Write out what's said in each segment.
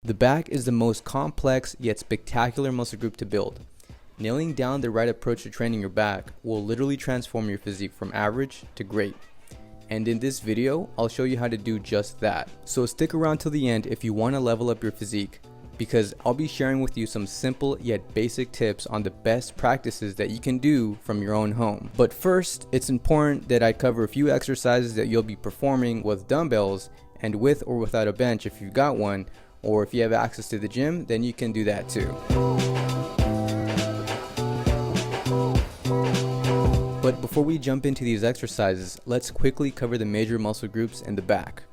The back is the most complex yet spectacular muscle group to build. Nailing down the right approach to training your back will literally transform your physique from average to great. And in this video, I'll show you how to do just that. So stick around till the end if you want to level up your physique, because I'll be sharing with you some simple yet basic tips on the best practices that you can do from your own home. But first, it's important that I cover a few exercises that you'll be performing with dumbbells and with or without a bench if you've got one, or if you have access to the gym, then you can do that too. But before we jump into these exercises, let's quickly cover the major muscle groups in the back.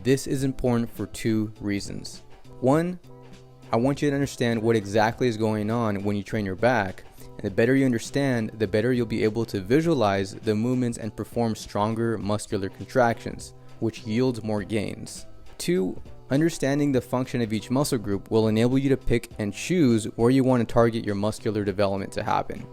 This is important for two reasons. One, I want you to understand what exactly is going on when you train your back, and the better you understand, the better you'll be able to visualize the movements and perform stronger muscular contractions, which yields more gains. Two, understanding the function of each muscle group will enable you to pick and choose where you want to target your muscular development to happen.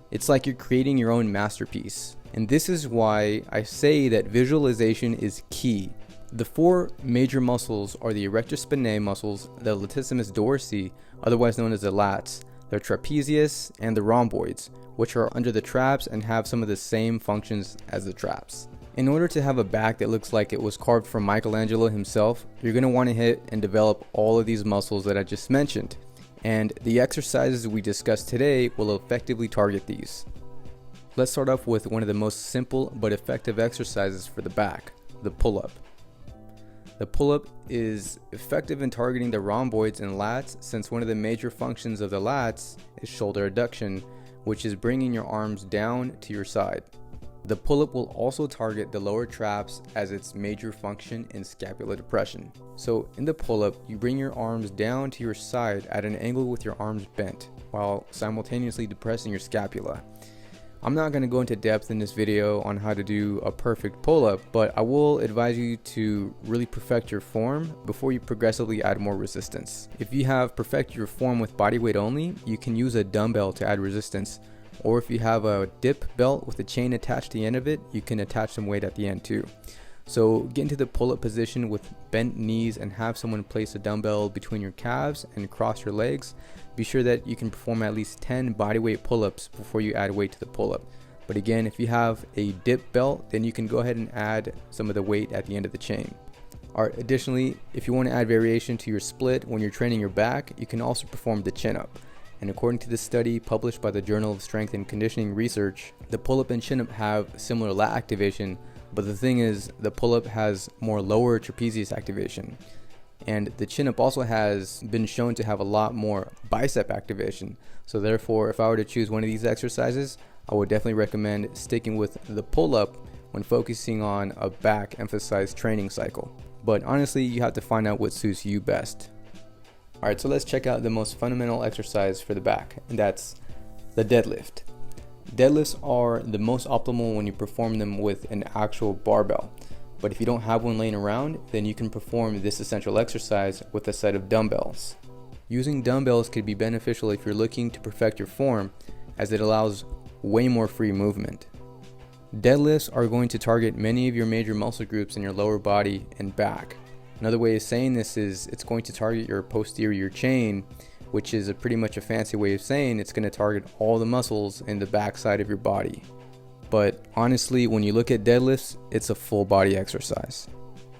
It's like you're creating your own masterpiece. And this is why I say that visualization is key. The four major muscles are the erector spinae muscles, the latissimus dorsi, otherwise known as the lats, the trapezius, and the rhomboids, which are under the traps and have some of the same functions as the traps. In order to have a back that looks like it was carved from Michelangelo himself, you're going to want to hit and develop all of these muscles that I just mentioned. And the exercises we discussed today will effectively target these. Let's start off with one of the most simple but effective exercises for the back, the pull-up. The pull-up is effective in targeting the rhomboids and lats, since one of the major functions of the lats is shoulder adduction, which is bringing your arms down to your side. The pull-up will also target the lower traps as its major function in scapular depression. So in the pull-up, you bring your arms down to your side at an angle with your arms bent, while simultaneously depressing your scapula. I'm not going to go into depth in this video on how to do a perfect pull-up, but I will advise you to really perfect your form before you progressively add more resistance. If you have perfected your form with body weight only, you can use a dumbbell to add resistance. Or if you have a dip belt with a chain attached to the end of it, you can attach some weight at the end too. So get into the pull-up position with bent knees and have someone place a dumbbell between your calves and cross your legs. Be sure that you can perform at least 10 bodyweight pull-ups before you add weight to the pull-up. But again, if you have a dip belt, then you can go ahead and add some of the weight at the end of the chain. Alright, additionally, if you want to add variation to your split when you're training your back, you can also perform the chin-up. And according to this study published by the Journal of Strength and Conditioning Research, the pull-up and chin-up have similar lat activation, but the thing is, the pull-up has more lower trapezius activation. And the chin-up also has been shown to have a lot more bicep activation. So therefore, if I were to choose one of these exercises, I would definitely recommend sticking with the pull-up when focusing on a back-emphasized training cycle. But honestly, you have to find out what suits you best. Alright, so let's check out the most fundamental exercise for the back, and that's the deadlift. Deadlifts are the most optimal when you perform them with an actual barbell. But if you don't have one laying around, then you can perform this essential exercise with a set of dumbbells. Using dumbbells could be beneficial if you're looking to perfect your form, as it allows way more free movement. Deadlifts are going to target many of your major muscle groups in your lower body and back. Another way of saying this is it's going to target your posterior chain, which is pretty much a fancy way of saying it's going to target all the muscles in the back side of your body. But honestly, when you look at deadlifts, it's a full body exercise.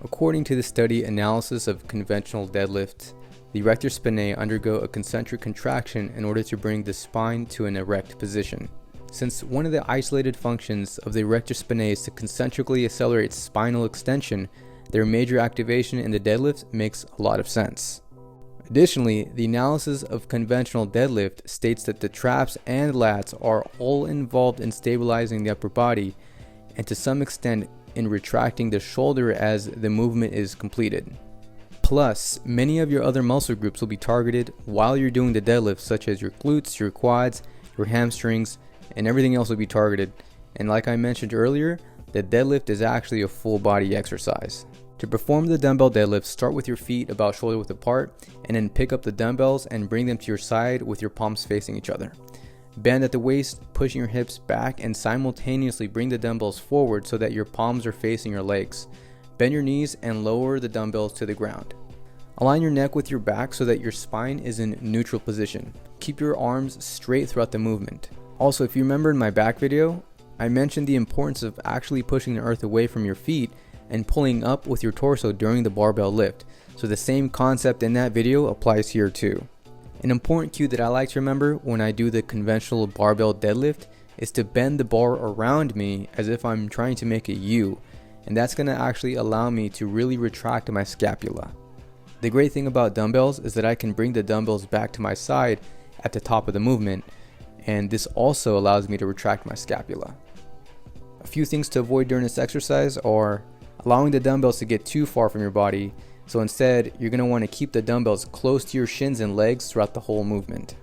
According to the study analysis of conventional deadlift, the erector spinae undergo a concentric contraction in order to bring the spine to an erect position. Since one of the isolated functions of the erector spinae is to concentrically accelerate spinal extension, their major activation in the deadlift makes a lot of sense. Additionally, the analysis of conventional deadlift states that the traps and lats are all involved in stabilizing the upper body and to some extent in retracting the shoulder as the movement is completed. Plus, many of your other muscle groups will be targeted while you're doing the deadlift, such as your glutes, your quads, your hamstrings, and everything else will be targeted. And like I mentioned earlier, the deadlift is actually a full body exercise. To perform the dumbbell deadlift, start with your feet about shoulder width apart and then pick up the dumbbells and bring them to your side with your palms facing each other. Bend at the waist, pushing your hips back, and simultaneously bring the dumbbells forward so that your palms are facing your legs. Bend your knees and lower the dumbbells to the ground. Align your neck with your back so that your spine is in neutral position. Keep your arms straight throughout the movement. Also, if you remember in my back video, I mentioned the importance of actually pushing the earth away from your feet and pulling up with your torso during the barbell lift. So the same concept in that video applies here too. An important cue that I like to remember when I do the conventional barbell deadlift is to bend the bar around me as if I'm trying to make a U, and that's going to actually allow me to really retract my scapula. The great thing about dumbbells is that I can bring the dumbbells back to my side at the top of the movement, and this also allows me to retract my scapula. A few things to avoid during this exercise are allowing the dumbbells to get too far from your body, so instead you're going to want to keep the dumbbells close to your shins and legs throughout the whole movement.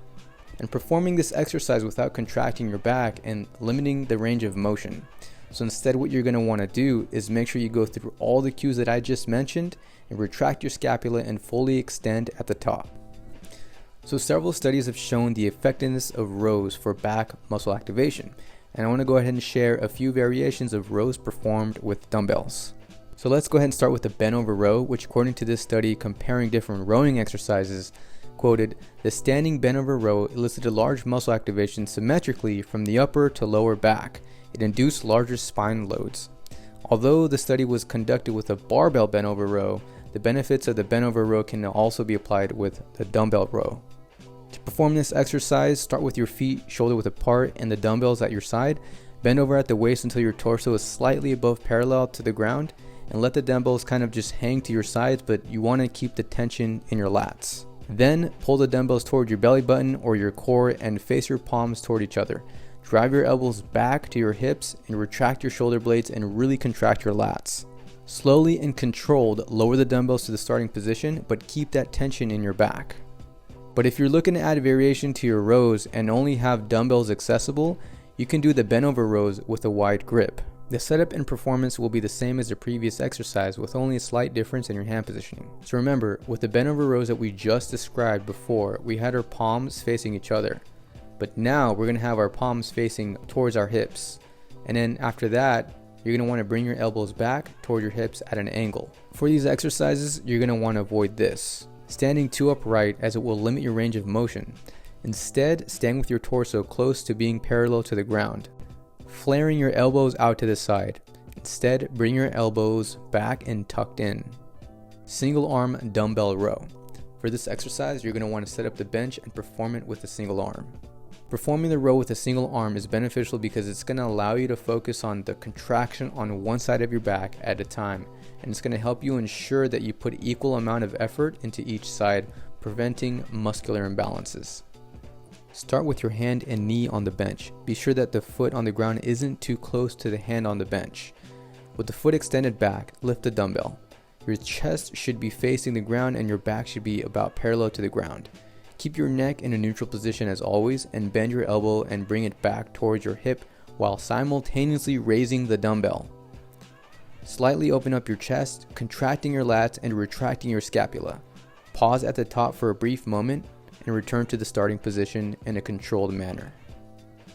And performing this exercise without contracting your back and limiting the range of motion. So instead what you're going to want to do is make sure you go through all the cues that I just mentioned and retract your scapula and fully extend at the top. So several studies have shown the effectiveness of rows for back muscle activation, and I want to go ahead and share a few variations of rows performed with dumbbells. So let's go ahead and start with the bent over row, which according to this study comparing different rowing exercises, quoted, the standing bent over row elicited large muscle activation symmetrically from the upper to lower back. It induced larger spine loads. Although the study was conducted with a barbell bent over row, the benefits of the bent over row can also be applied with the dumbbell row. To perform this exercise, start with your feet shoulder width apart and the dumbbells at your side. Bend over at the waist until your torso is slightly above parallel to the ground, and let the dumbbells kind of just hang to your sides, but you want to keep the tension in your lats. Then pull the dumbbells toward your belly button or your core and face your palms toward each other. Drive your elbows back to your hips and retract your shoulder blades and really contract your lats. Slowly and controlled, lower the dumbbells to the starting position, but keep that tension in your back. But if you're looking to add variation to your rows and only have dumbbells accessible, you can do the bent over rows with a wide grip. The setup and performance will be the same as the previous exercise with only a slight difference in your hand positioning. So remember, with the bent over rows that we just described before, we had our palms facing each other. But now we're going to have our palms facing towards our hips. And then after that, you're going to want to bring your elbows back toward your hips at an angle. For these exercises, you're going to want to avoid this. Standing too upright, as it will limit your range of motion. Instead, stand with your torso close to being parallel to the ground. Flaring your elbows out to the side. Instead, bring your elbows back and tucked in. Single arm dumbbell row. For this exercise, you're going to want to set up the bench and perform it with a single arm. Performing the row with a single arm is beneficial because it's going to allow you to focus on the contraction on one side of your back at a time, and it's going to help you ensure that you put equal amount of effort into each side, preventing muscular imbalances. Start with your hand and knee on the bench. Be sure that the foot on the ground isn't too close to the hand on the bench. With the foot extended back, lift the dumbbell. Your chest should be facing the ground and your back should be about parallel to the ground. Keep your neck in a neutral position as always and bend your elbow and bring it back towards your hip while simultaneously raising the dumbbell. Slightly open up your chest, contracting your lats and retracting your scapula. Pause at the top for a brief moment and return to the starting position in a controlled manner.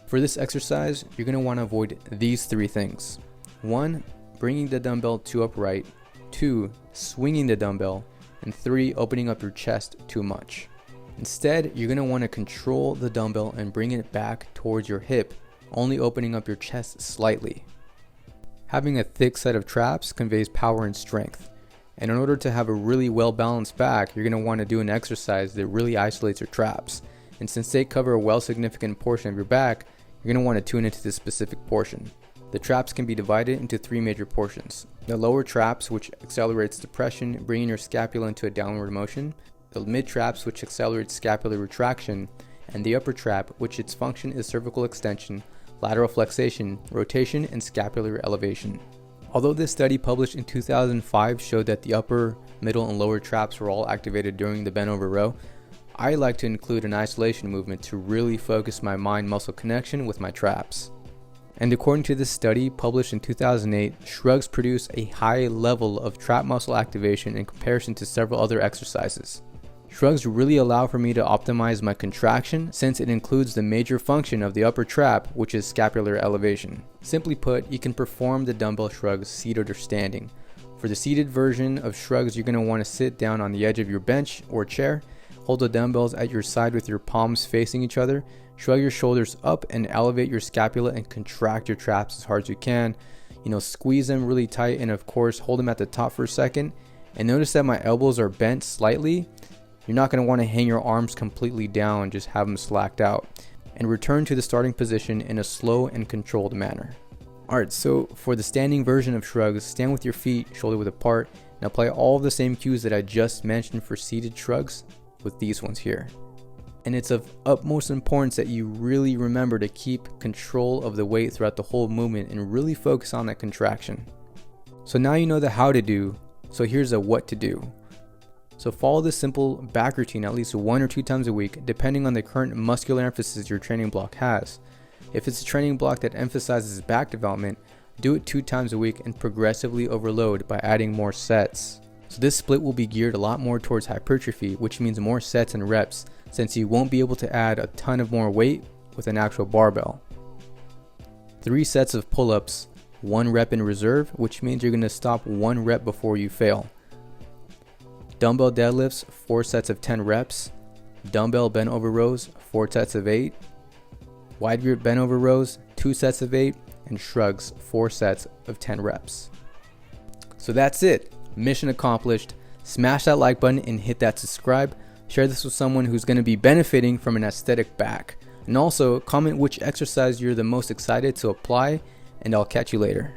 For this exercise, you're going to want to avoid these three things. 1. Bringing the dumbbell too upright. 2. Swinging the dumbbell. And 3. Opening up your chest too much. Instead, you're going to want to control the dumbbell and bring it back towards your hip, only opening up your chest slightly. Having a thick set of traps conveys power and strength. And in order to have a really well-balanced back, you're going to want to do an exercise that really isolates your traps. And since they cover a well-significant portion of your back, you're going to want to tune into this specific portion. The traps can be divided into 3 major portions. The lower traps, which accelerates depression, bringing your scapula into a downward motion. The mid traps, which accelerates scapular retraction. And the upper trap, which its function is cervical extension, lateral flexation, rotation, and scapular elevation. Although this study published in 2005 showed that the upper, middle, and lower traps were all activated during the bent over row, I like to include an isolation movement to really focus my mind-muscle connection with my traps. And according to this study published in 2008, shrugs produce a high level of trap muscle activation in comparison to several other exercises. Shrugs really allow for me to optimize my contraction since it includes the major function of the upper trap, which is scapular elevation. Simply put, you can perform the dumbbell shrugs seated or standing. For For the seated version of shrugs, you're going to want to sit down on the edge of your bench or chair. Hold the dumbbells at your side with your palms facing each other. Shrug your shoulders up and elevate your scapula and contract your traps as hard as you can. Squeeze them really tight, and of course hold them at the top for a second. And notice that my elbows are bent slightly. You're not going to want to hang your arms completely down, just have them slacked out. And return to the starting position in a slow and controlled manner. Alright, so for the standing version of shrugs, stand with your feet shoulder width apart and apply all of the same cues that I just mentioned for seated shrugs with these ones here. And it's of utmost importance that you really remember to keep control of the weight throughout the whole movement and really focus on that contraction. So now you know the how to do, so here's a what to do. So follow this simple back routine at least 1 or 2 times a week, depending on the current muscular emphasis your training block has. If it's a training block that emphasizes back development, do it 2 times a week and progressively overload by adding more sets. So this split will be geared a lot more towards hypertrophy, which means more sets and reps, since you won't be able to add a ton of more weight with an actual barbell. 3 sets of pull-ups, 1 rep in reserve, which means you're going to stop 1 rep before you fail. Dumbbell deadlifts, 4 sets of 10 reps. Dumbbell bent over rows, 4 sets of 8. Wide grip bent over rows, 2 sets of 8. And shrugs, 4 sets of 10 reps. So that's it. Mission accomplished. Smash that like button and hit that subscribe. Share this with someone who's going to be benefiting from an aesthetic back. And also comment which exercise you're the most excited to apply, and I'll catch you later.